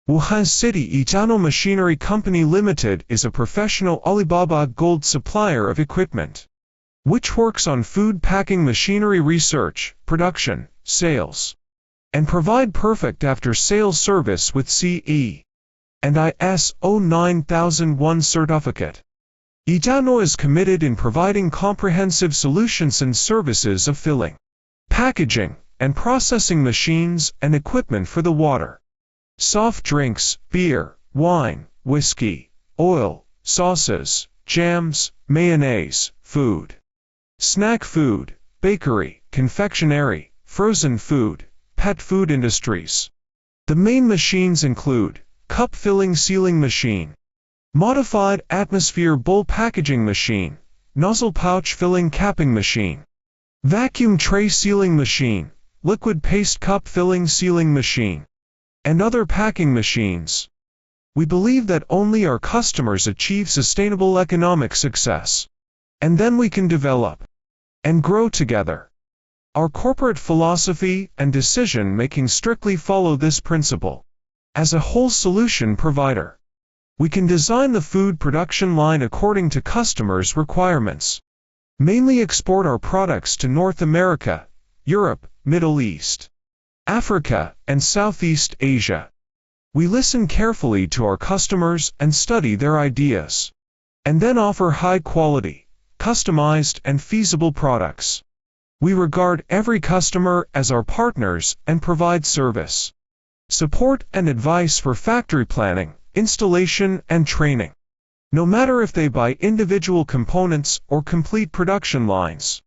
Wuhan Yijianuo Machinery Company Limited is a professional Alibaba Gold supplier of equipment, which works on food packing machinery research, production, sales, and provide perfect after-sales service with CE and ISO 9001 certificate. Yijianuo is committed in providing comprehensive solutions and services of filling, packaging, and processing machines and equipment for the water, soft drinks, beer, wine, whiskey, oil, sauces, jams, mayonnaise, food, snack food, bakery, confectionery, frozen food, pet food industries. The main machines include cup filling sealing machine, modified atmosphere bowl packaging machine, nozzle pouch filling capping machine, vacuum tray sealing machine, liquid paste cup filling sealing machine, and other packing machines. We believe that only our customers achieve sustainable economic success, and then we can develop and grow together. Our corporate philosophy and decision-making strictly follow this principle. As a whole solution provider, we can design the food production line according to customers' requirements. Mainly export our products to North America, Europe, Middle East, Africa, and Southeast Asia. We listen carefully to our customers and study their ideas, and then offer high-quality, customized, and feasible products. We regard every customer as our partners and provide service, support, and advice for factory planning, installation, and training, no matter if they buy individual components or complete production lines.